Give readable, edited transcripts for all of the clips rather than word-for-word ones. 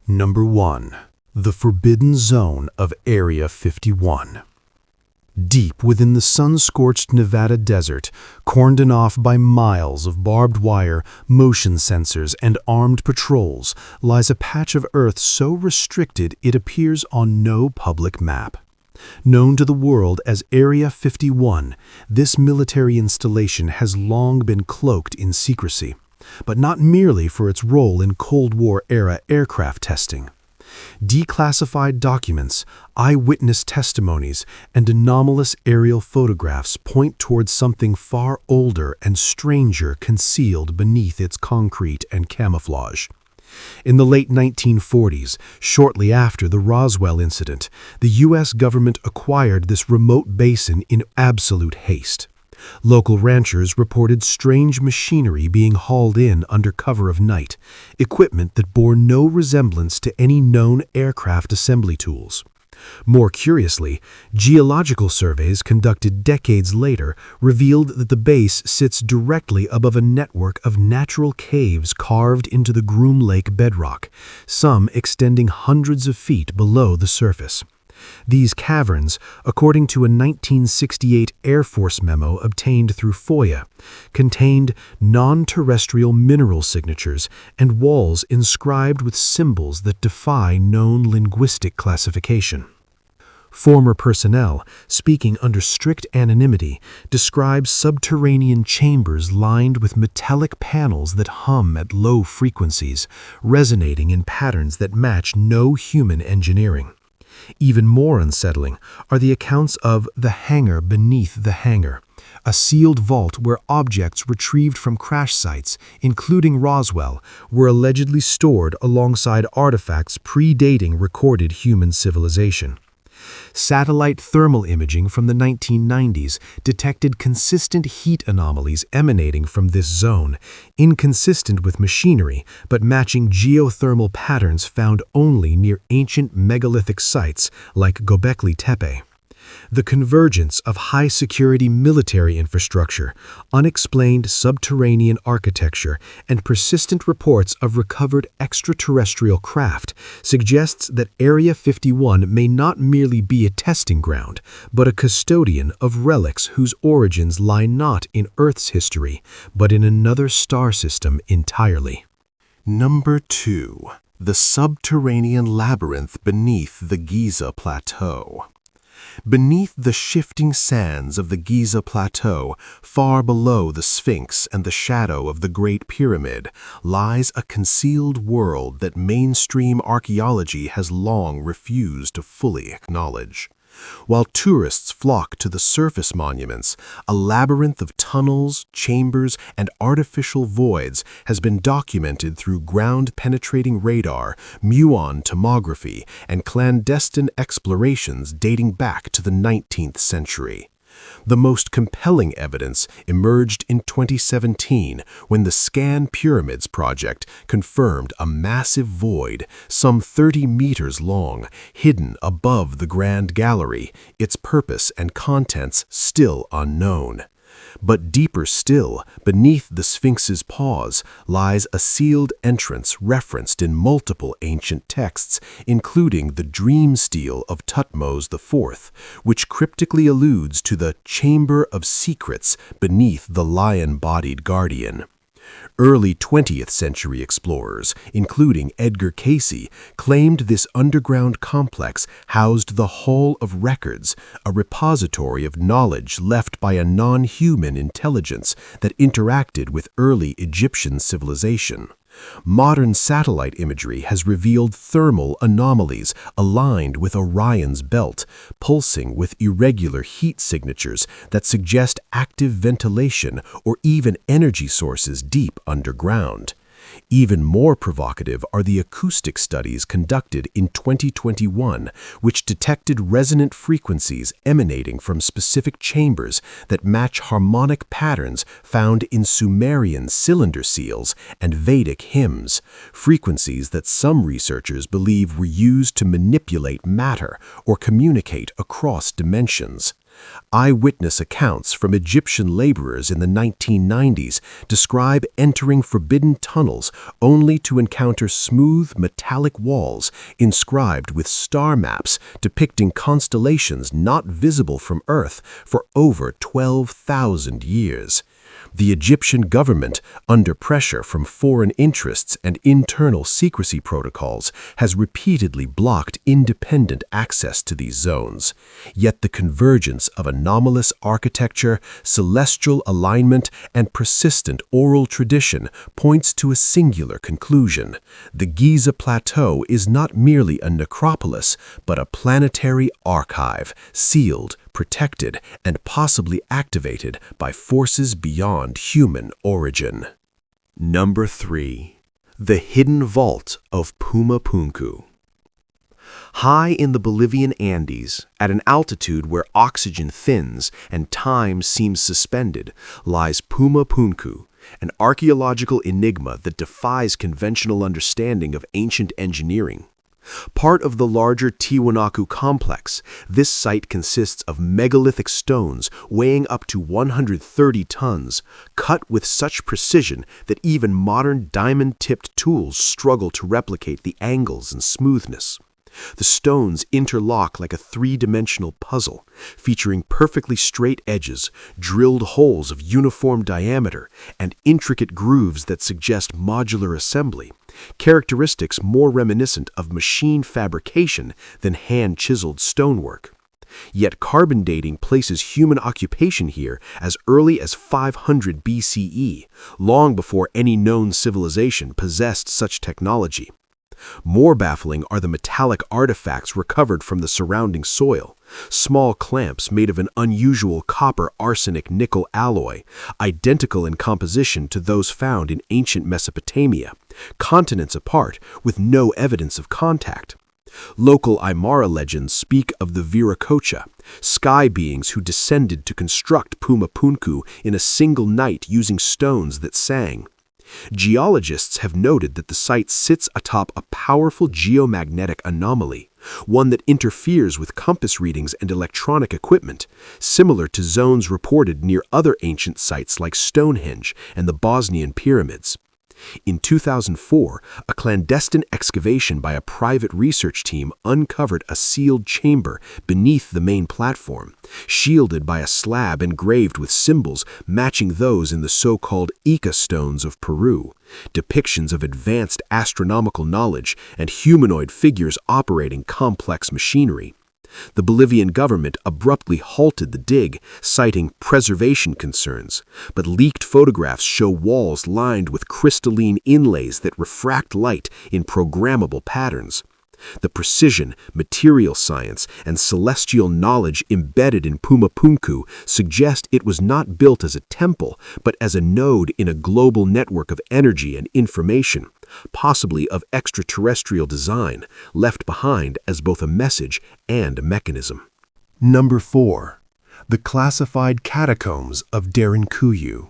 Number 1. The Forbidden Zone of Area 51. Deep within the sun-scorched Nevada desert, cordoned off by miles of barbed wire, motion sensors, and armed patrols, lies a patch of earth so restricted it appears on no public map. Known to the world as Area 51, this military installation has long been cloaked in secrecy, but not merely for its role in Cold War-era aircraft testing. Declassified documents, eyewitness testimonies, and anomalous aerial photographs point towards something far older and stranger concealed beneath its concrete and camouflage. In the late 1940s, shortly after the Roswell incident, the U.S. government acquired this remote basin in absolute haste. Local ranchers reported strange machinery being hauled in under cover of night, equipment that bore no resemblance to any known aircraft assembly tools. More curiously, geological surveys conducted decades later revealed that the base sits directly above a network of natural caves carved into the Groom Lake bedrock, some extending hundreds of feet below the surface. These caverns, according to a 1968 Air Force memo obtained through FOIA, contained non-terrestrial mineral signatures and walls inscribed with symbols that defy known linguistic classification. Former personnel, speaking under strict anonymity, describe subterranean chambers lined with metallic panels that hum at low frequencies, resonating in patterns that match no human engineering. Even more unsettling are the accounts of the hangar beneath the hangar, a sealed vault where objects retrieved from crash sites, including Roswell, were allegedly stored alongside artifacts predating recorded human civilization. Satellite thermal imaging from the 1990s detected consistent heat anomalies emanating from this zone, inconsistent with machinery but matching geothermal patterns found only near ancient megalithic sites like Göbekli Tepe. The convergence of high-security military infrastructure, unexplained subterranean architecture, and persistent reports of recovered extraterrestrial craft suggests that Area 51 may not merely be a testing ground, but a custodian of relics whose origins lie not in Earth's history, but in another star system entirely. Number 2. The subterranean labyrinth beneath the Giza Plateau. Beneath the shifting sands of the Giza Plateau, far below the Sphinx and the shadow of the Great Pyramid, lies a concealed world that mainstream archaeology has long refused to fully acknowledge. While tourists flock to the surface monuments, a labyrinth of tunnels, chambers, and artificial voids has been documented through ground-penetrating radar, muon tomography, and clandestine explorations dating back to the 19th century. The most compelling evidence emerged in 2017 when the Scan Pyramids project confirmed a massive void, some 30 meters long, hidden above the Grand Gallery, its purpose and contents still unknown. But deeper still, beneath the Sphinx's paws, lies a sealed entrance referenced in multiple ancient texts, including the Dream Stele of Thutmose IV, which cryptically alludes to the Chamber of Secrets beneath the lion-bodied guardian. Early 20th century explorers, including Edgar Cayce, claimed this underground complex housed the Hall of Records, a repository of knowledge left by a non-human intelligence that interacted with early Egyptian civilization. Modern satellite imagery has revealed thermal anomalies aligned with Orion's belt, pulsing with irregular heat signatures that suggest active ventilation or even energy sources deep underground. Even more provocative are the acoustic studies conducted in 2021, which detected resonant frequencies emanating from specific chambers that match harmonic patterns found in Sumerian cylinder seals and Vedic hymns, frequencies that some researchers believe were used to manipulate matter or communicate across dimensions. Eyewitness accounts from Egyptian laborers in the 1990s describe entering forbidden tunnels only to encounter smooth, metallic walls inscribed with star maps depicting constellations not visible from Earth for over 12,000 years. The Egyptian government, under pressure from foreign interests and internal secrecy protocols, has repeatedly blocked independent access to these zones. Yet the convergence of anomalous architecture, celestial alignment, and persistent oral tradition points to a singular conclusion. The Giza Plateau is not merely a necropolis, but a planetary archive, sealed, protected, and possibly activated by forces beyond human origin. Number 3. The Hidden Vault of Puma Punku. High in the Bolivian Andes, at an altitude where oxygen thins and time seems suspended, lies Puma Punku, an archaeological enigma that defies conventional understanding of ancient engineering. Part of the larger Tiwanaku complex, this site consists of megalithic stones weighing up to 130 tons, cut with such precision that even modern diamond-tipped tools struggle to replicate the angles and smoothness. The stones interlock like a three-dimensional puzzle, featuring perfectly straight edges, drilled holes of uniform diameter, and intricate grooves that suggest modular assembly, characteristics more reminiscent of machine fabrication than hand-chiseled stonework. Yet carbon dating places human occupation here as early as 500 BCE, long before any known civilization possessed such technology. More baffling are the metallic artifacts recovered from the surrounding soil, small clamps made of an unusual copper-arsenic-nickel alloy, identical in composition to those found in ancient Mesopotamia, continents apart with no evidence of contact. Local Aymara legends speak of the Viracocha, sky beings who descended to construct Puma Punku in a single night using stones that sang. Geologists have noted that the site sits atop a powerful geomagnetic anomaly, one that interferes with compass readings and electronic equipment, similar to zones reported near other ancient sites like Stonehenge and the Bosnian pyramids. In 2004, a clandestine excavation by a private research team uncovered a sealed chamber beneath the main platform, shielded by a slab engraved with symbols matching those in the so-called Ica stones of Peru, depictions of advanced astronomical knowledge and humanoid figures operating complex machinery. The Bolivian government abruptly halted the dig, citing preservation concerns, but leaked photographs show walls lined with crystalline inlays that refract light in programmable patterns. The precision, material science, and celestial knowledge embedded in Puma Punku suggest it was not built as a temple, but as a node in a global network of energy and information, possibly of extraterrestrial design, left behind as both a message and a mechanism. Number 4. The Classified Catacombs of Derinkuyu.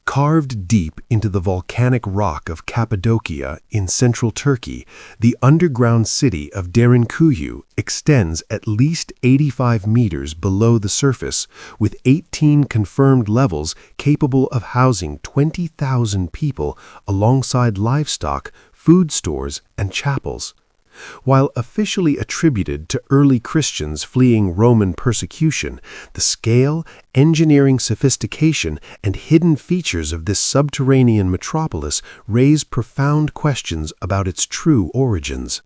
Carved deep into the volcanic rock of Cappadocia in central Turkey, the underground city of Derinkuyu extends at least 85 meters below the surface, with 18 confirmed levels capable of housing 20,000 people alongside livestock, food stores, and chapels. While officially attributed to early Christians fleeing Roman persecution, the scale, engineering sophistication, and hidden features of this subterranean metropolis raise profound questions about its true origins.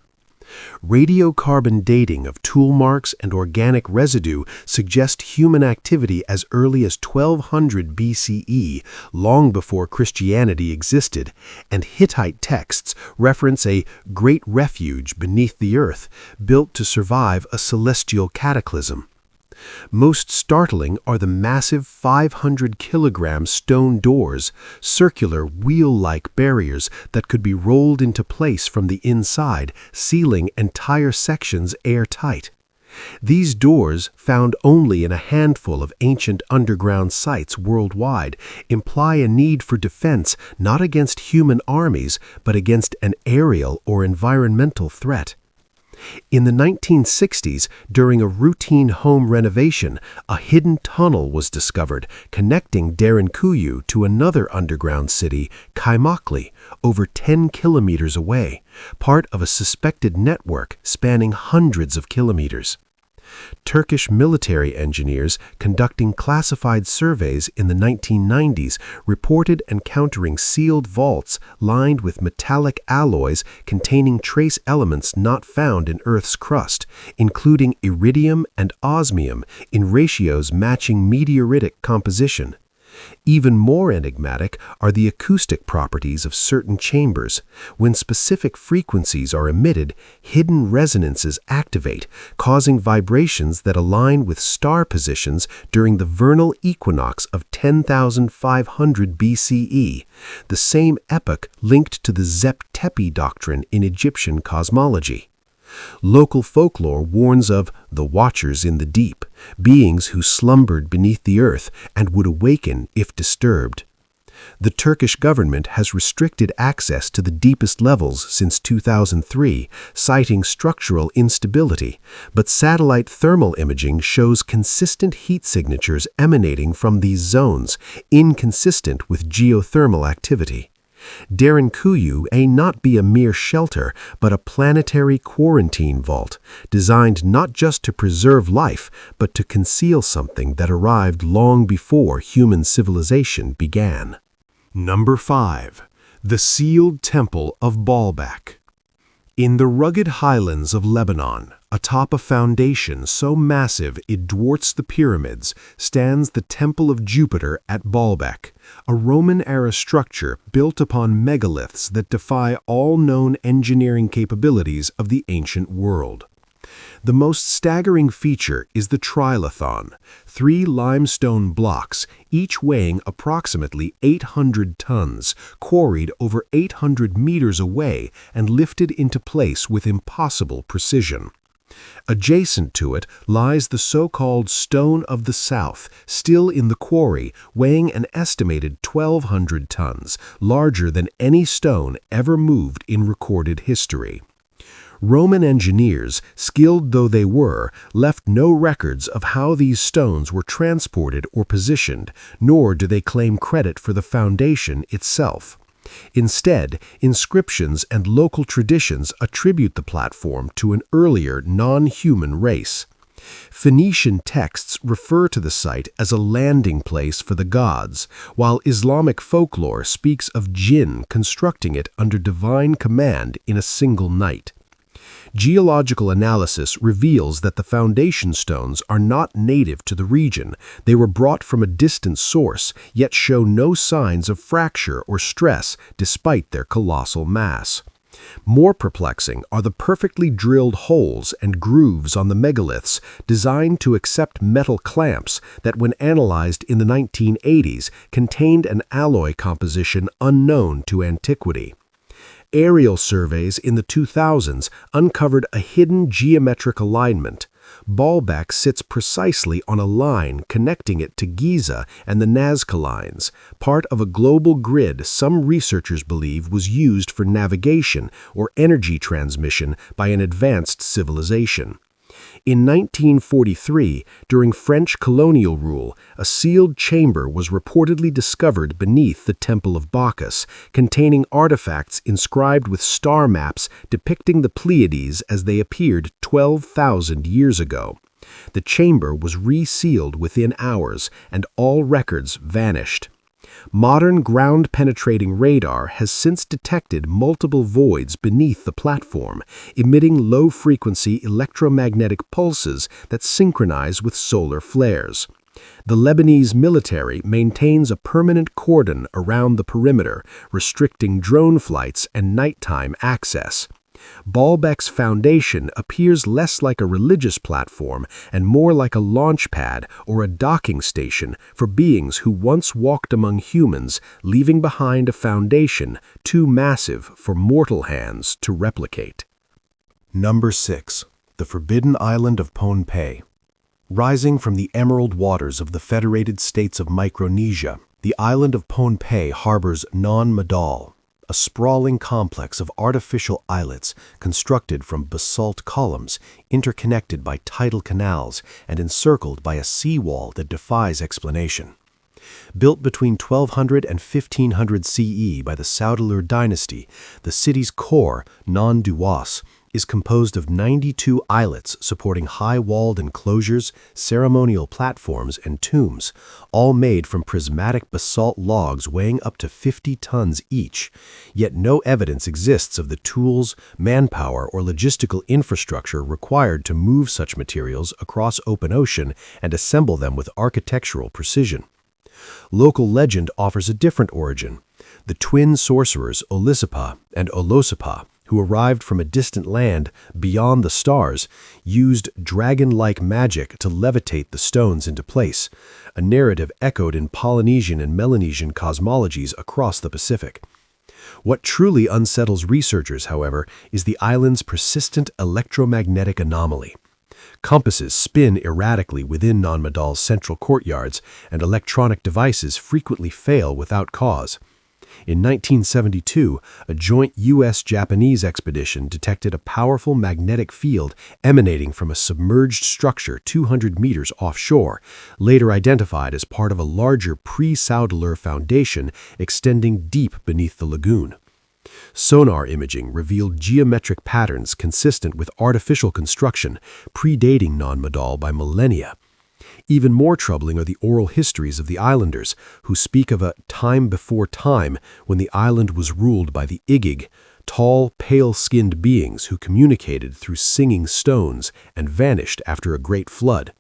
Radiocarbon dating of tool marks and organic residue suggest human activity as early as 1200 BCE, long before Christianity existed, and Hittite texts reference a great refuge beneath the earth, built to survive a celestial cataclysm. Most startling are the massive 500-kilogram stone doors, circular wheel-like barriers that could be rolled into place from the inside, sealing entire sections airtight. These doors, found only in a handful of ancient underground sites worldwide, imply a need for defense not against human armies, but against an aerial or environmental threat. In the 1960s, during a routine home renovation, a hidden tunnel was discovered connecting Derinkuyu to another underground city, Kaimakli, over 10 kilometers away, part of a suspected network spanning hundreds of kilometers. Turkish military engineers conducting classified surveys in the 1990s reported encountering sealed vaults lined with metallic alloys containing trace elements not found in Earth's crust, including iridium and osmium in ratios matching meteoritic composition. Even more enigmatic are the acoustic properties of certain chambers. When specific frequencies are emitted, hidden resonances activate, causing vibrations that align with star positions during the vernal equinox of 10,500 BCE, the same epoch linked to the Zep Tepi doctrine in Egyptian cosmology. Local folklore warns of the Watchers in the Deep, beings who slumbered beneath the earth and would awaken if disturbed. The Turkish government has restricted access to the deepest levels since 2003, citing structural instability, but satellite thermal imaging shows consistent heat signatures emanating from these zones, inconsistent with geothermal activity. Derinkuyu may not be a mere shelter, but a planetary quarantine vault, designed not just to preserve life, but to conceal something that arrived long before human civilization began. Number 5. The Sealed Temple of Baalbek. In the rugged highlands of Lebanon, atop a foundation so massive it dwarfs the pyramids, stands the Temple of Jupiter at Baalbek, a Roman-era structure built upon megaliths that defy all known engineering capabilities of the ancient world. The most staggering feature is the trilithon, 3 limestone blocks, each weighing approximately 800 tons, quarried over 800 meters away and lifted into place with impossible precision. Adjacent to it lies the so-called Stone of the South, still in the quarry, weighing an estimated 1,200 tons, larger than any stone ever moved in recorded history. Roman engineers, skilled though they were, left no records of how these stones were transported or positioned, nor do they claim credit for the foundation itself. Instead, inscriptions and local traditions attribute the platform to an earlier non-human race. Phoenician texts refer to the site as a landing place for the gods, while Islamic folklore speaks of jinn constructing it under divine command in a single night. Geological analysis reveals that the foundation stones are not native to the region. They were brought from a distant source, yet show no signs of fracture or stress despite their colossal mass. More perplexing are the perfectly drilled holes and grooves on the megaliths designed to accept metal clamps that, when analyzed in the 1980s, contained an alloy composition unknown to antiquity. Aerial surveys in the 2000s uncovered a hidden geometric alignment. Baalbek sits precisely on a line connecting it to Giza and the Nazca lines, part of a global grid some researchers believe was used for navigation or energy transmission by an advanced civilization. In 1943, during French colonial rule, a sealed chamber was reportedly discovered beneath the Temple of Bacchus, containing artifacts inscribed with star maps depicting the Pleiades as they appeared 12,000 years ago. The chamber was resealed within hours, and all records vanished. Modern ground-penetrating radar has since detected multiple voids beneath the platform, emitting low-frequency electromagnetic pulses that synchronize with solar flares. The Lebanese military maintains a permanent cordon around the perimeter, restricting drone flights and nighttime access. Baalbek's foundation appears less like a religious platform and more like a launch pad or a docking station for beings who once walked among humans, leaving behind a foundation too massive for mortal hands to replicate. Number 6. The Forbidden Island of Pohnpei. Rising from the emerald waters of the Federated States of Micronesia, the island of Pohnpei harbors non-Madal, a sprawling complex of artificial islets constructed from basalt columns, interconnected by tidal canals, and encircled by a seawall that defies explanation. Built between 1200 and 1500 CE by the Saudeleur dynasty, the city's core, non-terrestrial, is composed of 92 islets supporting high-walled enclosures, ceremonial platforms, and tombs, all made from prismatic basalt logs weighing up to 50 tons each. Yet no evidence exists of the tools, manpower, or logistical infrastructure required to move such materials across open ocean and assemble them with architectural precision. Local legend offers a different origin. The twin sorcerers Olisipa and Olosipa, who arrived from a distant land beyond the stars, used dragon-like magic to levitate the stones into place, a narrative echoed in Polynesian and Melanesian cosmologies across the Pacific. What truly unsettles researchers, however, is the island's persistent electromagnetic anomaly. Compasses spin erratically within non-Madal's central courtyards, and electronic devices frequently fail without cause. In 1972, a joint U.S.-Japanese expedition detected a powerful magnetic field emanating from a submerged structure 200 meters offshore, later identified as part of a larger pre-Saudeleur foundation extending deep beneath the lagoon. Sonar imaging revealed geometric patterns consistent with artificial construction, predating non-Madal by millennia. Even more troubling are the oral histories of the islanders, who speak of a time before time when the island was ruled by the Igig, tall, pale-skinned beings who communicated through singing stones and vanished after a great flood.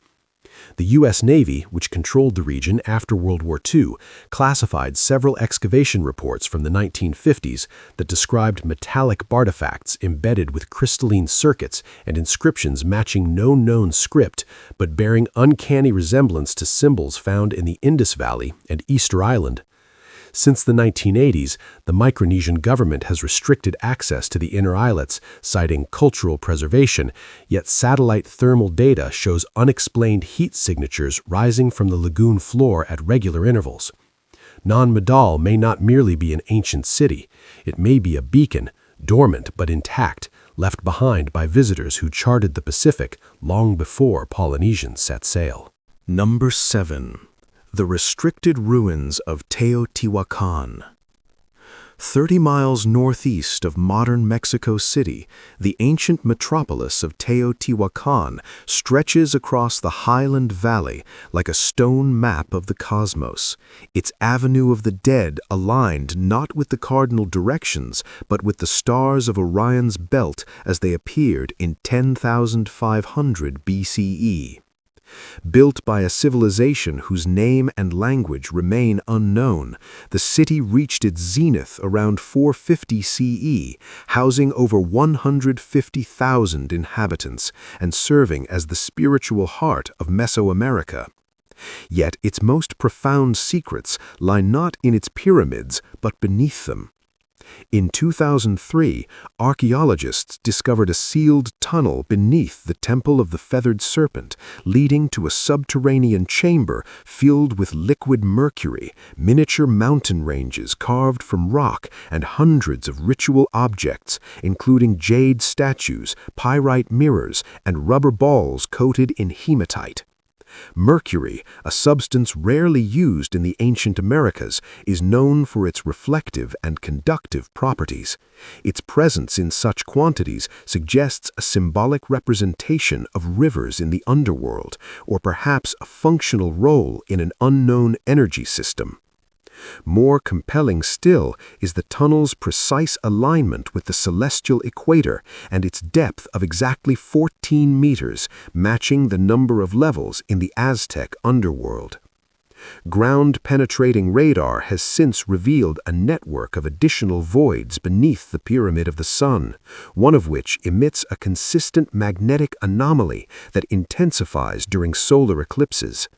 The U.S. Navy, which controlled the region after World War II, classified several excavation reports from the 1950s that described metallic artifacts embedded with crystalline circuits and inscriptions matching no known script, but bearing uncanny resemblance to symbols found in the Indus Valley and Easter Island. Since the 1980s, the Micronesian government has restricted access to the inner islets, citing cultural preservation, yet satellite thermal data shows unexplained heat signatures rising from the lagoon floor at regular intervals. Non-Madal may not merely be an ancient city. It may be a beacon, dormant but intact, left behind by visitors who charted the Pacific long before Polynesians set sail. Number 7. The restricted ruins of Teotihuacan. 30 miles northeast of modern Mexico City, the ancient metropolis of Teotihuacan stretches across the highland valley like a stone map of the cosmos, its avenue of the dead aligned not with the cardinal directions but with the stars of Orion's belt as they appeared in 10,500 BCE. Built by a civilization whose name and language remain unknown, the city reached its zenith around 450 CE, housing over 150,000 inhabitants and serving as the spiritual heart of Mesoamerica. Yet its most profound secrets lie not in its pyramids but beneath them. In 2003, archaeologists discovered a sealed tunnel beneath the Temple of the Feathered Serpent, leading to a subterranean chamber filled with liquid mercury, miniature mountain ranges carved from rock, and hundreds of ritual objects, including jade statues, pyrite mirrors, and rubber balls coated in hematite. Mercury, a substance rarely used in the ancient Americas, is known for its reflective and conductive properties. Its presence in such quantities suggests a symbolic representation of rivers in the underworld, or perhaps a functional role in an unknown energy system. More compelling still is the tunnel's precise alignment with the celestial equator and its depth of exactly 14 meters, matching the number of levels in the Aztec underworld. Ground-penetrating radar has since revealed a network of additional voids beneath the Pyramid of the Sun, one of which emits a consistent magnetic anomaly that intensifies during solar eclipses.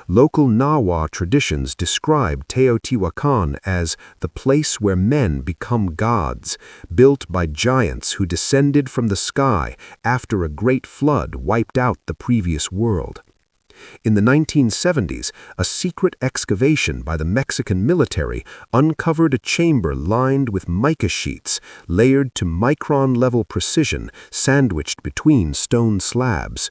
Local Nahua traditions describe Teotihuacan as the place where men become gods, built by giants who descended from the sky after a great flood wiped out the previous world. In the 1970s, a secret excavation by the Mexican military uncovered a chamber lined with mica sheets, layered to micron-level precision, sandwiched between stone slabs.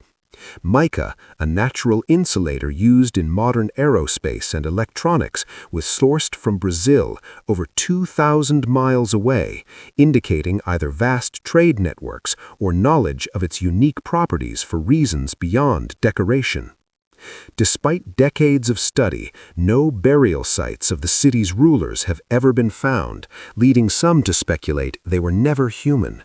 Mica, a natural insulator used in modern aerospace and electronics, was sourced from Brazil, over 2,000 miles away, indicating either vast trade networks or knowledge of its unique properties for reasons beyond decoration. Despite decades of study, no burial sites of the city's rulers have ever been found, leading some to speculate they were never human.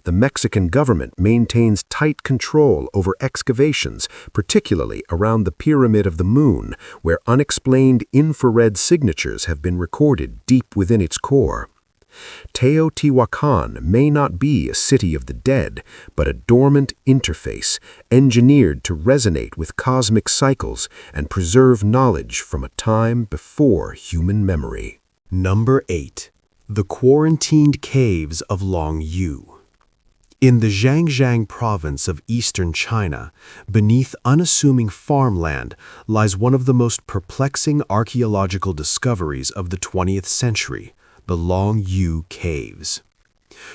The Mexican government maintains tight control over excavations, particularly around the Pyramid of the Moon, where unexplained infrared signatures have been recorded deep within its core. Teotihuacan may not be a city of the dead, but a dormant interface, engineered to resonate with cosmic cycles and preserve knowledge from a time before human memory. Number 8. The Quarantined Caves of Longyu. In the Zhangjiang province of eastern China, beneath unassuming farmland, lies one of the most perplexing archaeological discoveries of the 20th century, the Longyu Caves.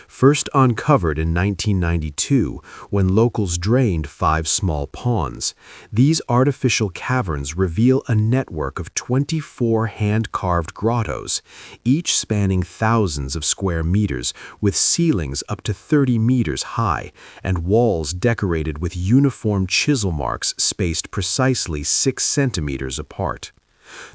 First uncovered in 1992, when locals drained 5 small ponds, these artificial caverns reveal a network of 24 hand-carved grottos, each spanning thousands of square meters, with ceilings up to 30 meters high, and walls decorated with uniform chisel marks spaced precisely 6 centimeters apart.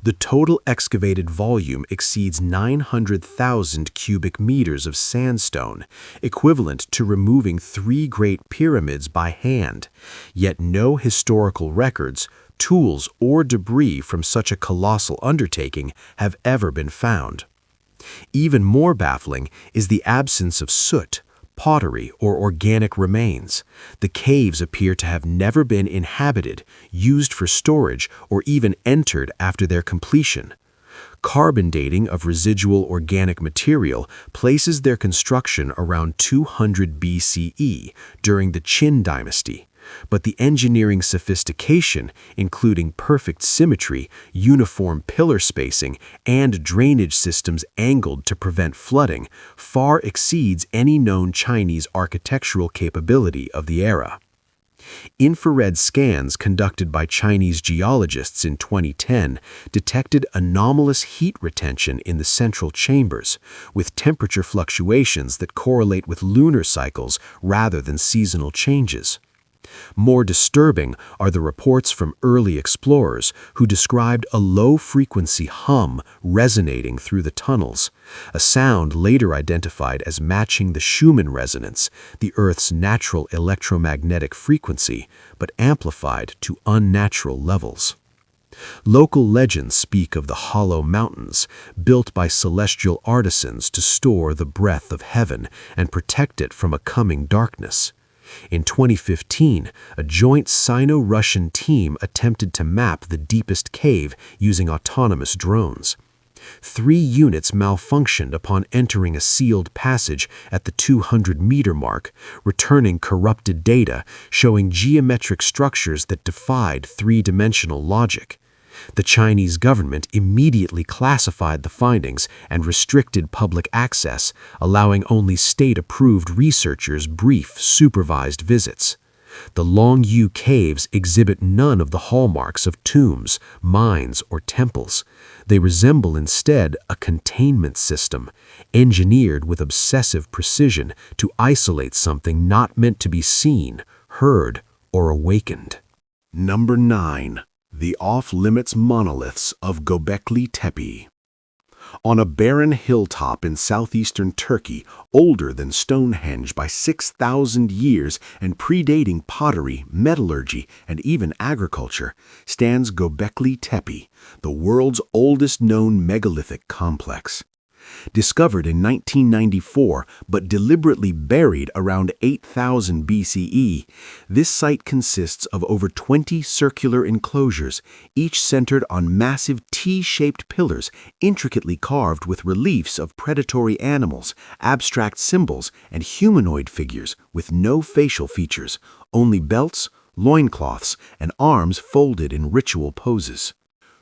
The total excavated volume exceeds 900,000 cubic meters of sandstone, equivalent to removing 3 great pyramids by hand, yet no historical records, tools, or debris from such a colossal undertaking have ever been found. Even more baffling is the absence of soot, pottery, or organic remains. The caves appear to have never been inhabited, used for storage, or even entered after their completion. Carbon dating of residual organic material places their construction around 200 BCE during the Qin dynasty. But the engineering sophistication, including perfect symmetry, uniform pillar spacing, and drainage systems angled to prevent flooding, far exceeds any known Chinese architectural capability of the era. Infrared scans conducted by Chinese geologists in 2010 detected anomalous heat retention in the central chambers, with temperature fluctuations that correlate with lunar cycles rather than seasonal changes. More disturbing are the reports from early explorers who described a low-frequency hum resonating through the tunnels, a sound later identified as matching the Schumann resonance, the Earth's natural electromagnetic frequency, but amplified to unnatural levels. Local legends speak of the hollow mountains, built by celestial artisans to store the breath of heaven and protect it from a coming darkness. In 2015, a joint Sino-Russian team attempted to map the deepest cave using autonomous drones. 3 units malfunctioned upon entering a sealed passage at the 200-meter mark, returning corrupted data showing geometric structures that defied 3-dimensional logic. The Chinese government immediately classified the findings and restricted public access, allowing only state-approved researchers brief, supervised visits. The Longyu Caves exhibit none of the hallmarks of tombs, mines, or temples. They resemble instead a containment system, engineered with obsessive precision to isolate something not meant to be seen, heard, or awakened. Number 9. The off-limits monoliths of Göbekli Tepe. On a barren hilltop in southeastern Turkey, older than Stonehenge by 6,000 years and predating pottery, metallurgy, and even agriculture, stands Göbekli Tepe, the world's oldest known megalithic complex. Discovered in 1994 but deliberately buried around 8000 BCE, this site consists of over 20 circular enclosures, each centered on massive T-shaped pillars intricately carved with reliefs of predatory animals, abstract symbols, and humanoid figures with no facial features, only belts, loincloths, and arms folded in ritual poses.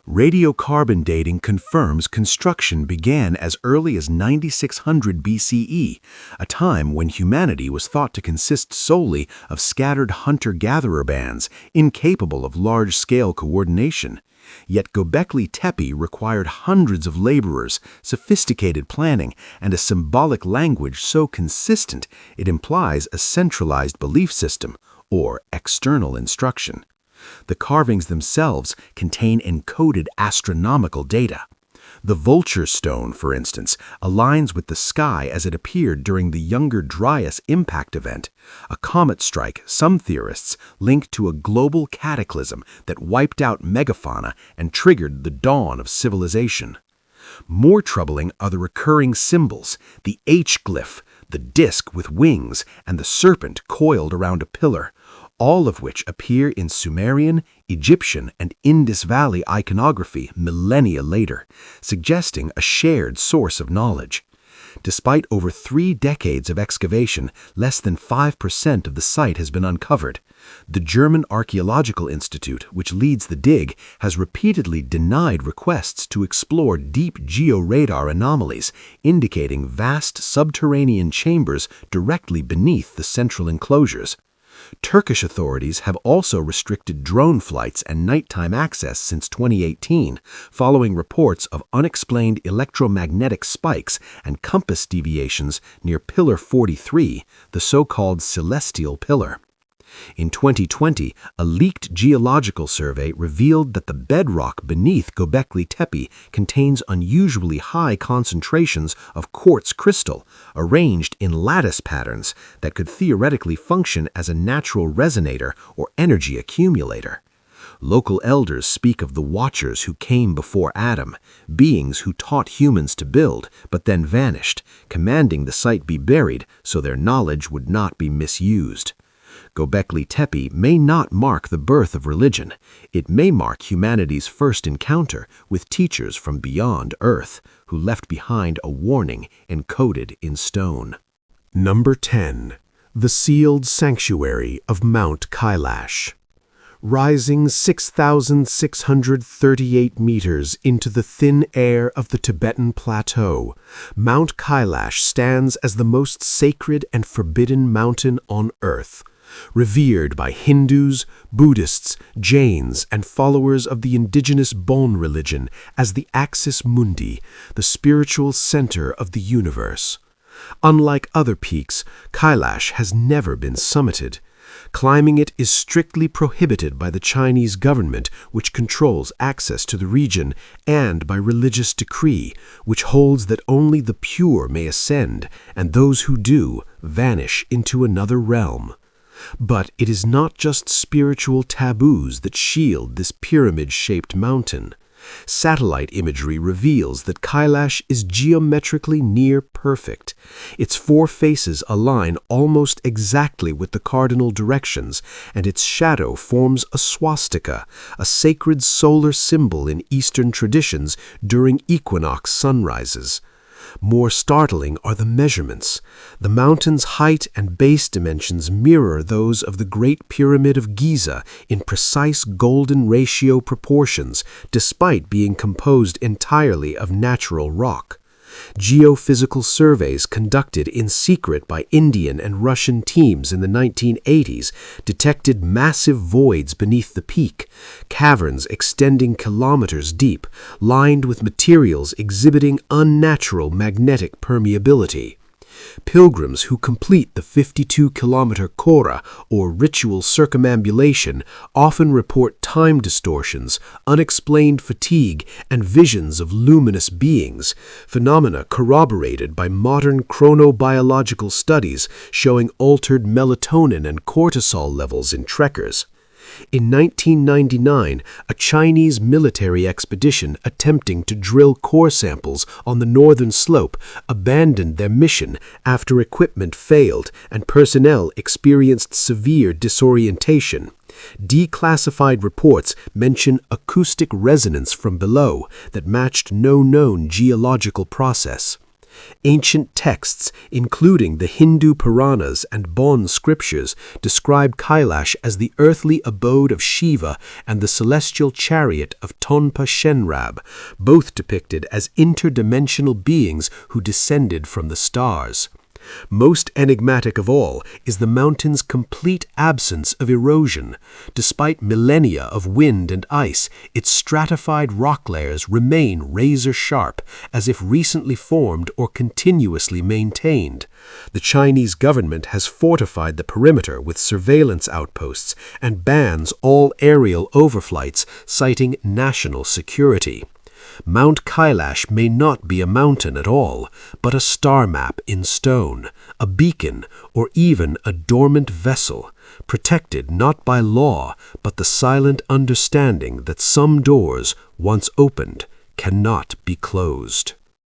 Radiocarbon dating confirms construction began as early as 9600 BCE, a time when humanity was thought to consist solely of scattered hunter-gatherer bands, incapable of large-scale coordination. Yet Göbekli Tepe required hundreds of laborers, sophisticated planning, and a symbolic language so consistent it implies a centralized belief system, or external instruction. The carvings themselves contain encoded astronomical data. The vulture stone, for instance, aligns with the sky as it appeared during the Younger Dryas impact event, a comet strike some theorists link to a global cataclysm that wiped out megafauna and triggered the dawn of civilization. More troubling are the recurring symbols, the H-glyph, the disc with wings, and the serpent coiled around a pillar, all of which appear in Sumerian, Egyptian, and Indus Valley iconography millennia later, suggesting a shared source of knowledge. Despite over 3 decades of excavation, less than 5% of the site has been uncovered. The German Archaeological Institute, which leads the dig, has repeatedly denied requests to explore deep georadar anomalies, indicating vast subterranean chambers directly beneath the central enclosures. Turkish authorities have also restricted drone flights and nighttime access since 2018, following reports of unexplained electromagnetic spikes and compass deviations near Pillar 43, the so-called Celestial Pillar. In 2020, a leaked geological survey revealed that the bedrock beneath Göbekli Tepe contains unusually high concentrations of quartz crystal, arranged in lattice patterns that could theoretically function as a natural resonator or energy accumulator. Local elders speak of the Watchers who came before Adam, beings who taught humans to build, but then vanished, commanding the site be buried so their knowledge would not be misused. Göbekli Tepe may not mark the birth of religion. It may mark humanity's first encounter with teachers from beyond Earth, who left behind a warning encoded in stone. Number 10. The Sealed Sanctuary of Mount Kailash. Rising 6,638 meters into the thin air of the Tibetan plateau, Mount Kailash stands as the most sacred and forbidden mountain on Earth. Revered by Hindus, Buddhists, Jains, and followers of the indigenous Bon religion as the Axis Mundi, the spiritual center of the universe. Unlike other peaks, Kailash has never been summited. Climbing it is strictly prohibited by the Chinese government, which controls access to the region, and by religious decree, which holds that only the pure may ascend, and those who do vanish into another realm. But it is not just spiritual taboos that shield this pyramid-shaped mountain. Satellite imagery reveals that Kailash is geometrically near perfect. Its 4 faces align almost exactly with the cardinal directions, and its shadow forms a swastika, a sacred solar symbol in Eastern traditions during equinox sunrises. More startling are the measurements. The mountain's height and base dimensions mirror those of the Great Pyramid of Giza in precise golden ratio proportions, despite being composed entirely of natural rock. Geophysical surveys conducted in secret by Indian and Russian teams in the 1980s detected massive voids beneath the peak, caverns extending kilometers deep, lined with materials exhibiting unnatural magnetic permeability. Pilgrims who complete the 52-kilometer Kora, or ritual circumambulation, often report time distortions, unexplained fatigue, and visions of luminous beings, phenomena corroborated by modern chronobiological studies showing altered melatonin and cortisol levels in trekkers. In 1999, a Chinese military expedition attempting to drill core samples on the northern slope abandoned their mission after equipment failed and personnel experienced severe disorientation. Declassified reports mention acoustic resonance from below that matched no known geological process. Ancient texts, including the Hindu Puranas and Bon scriptures, describe Kailash as the earthly abode of Shiva and the celestial chariot of Tonpa Shenrab, both depicted as interdimensional beings who descended from the stars. Most enigmatic of all is the mountain's complete absence of erosion. Despite millennia of wind and ice, its stratified rock layers remain razor-sharp, as if recently formed or continuously maintained. The Chinese government has fortified the perimeter with surveillance outposts and bans all aerial overflights, citing national security. Mount Kailash may not be a mountain at all, but a star map in stone, a beacon, or even a dormant vessel, protected not by law, but the silent understanding that some doors, once opened, cannot be closed.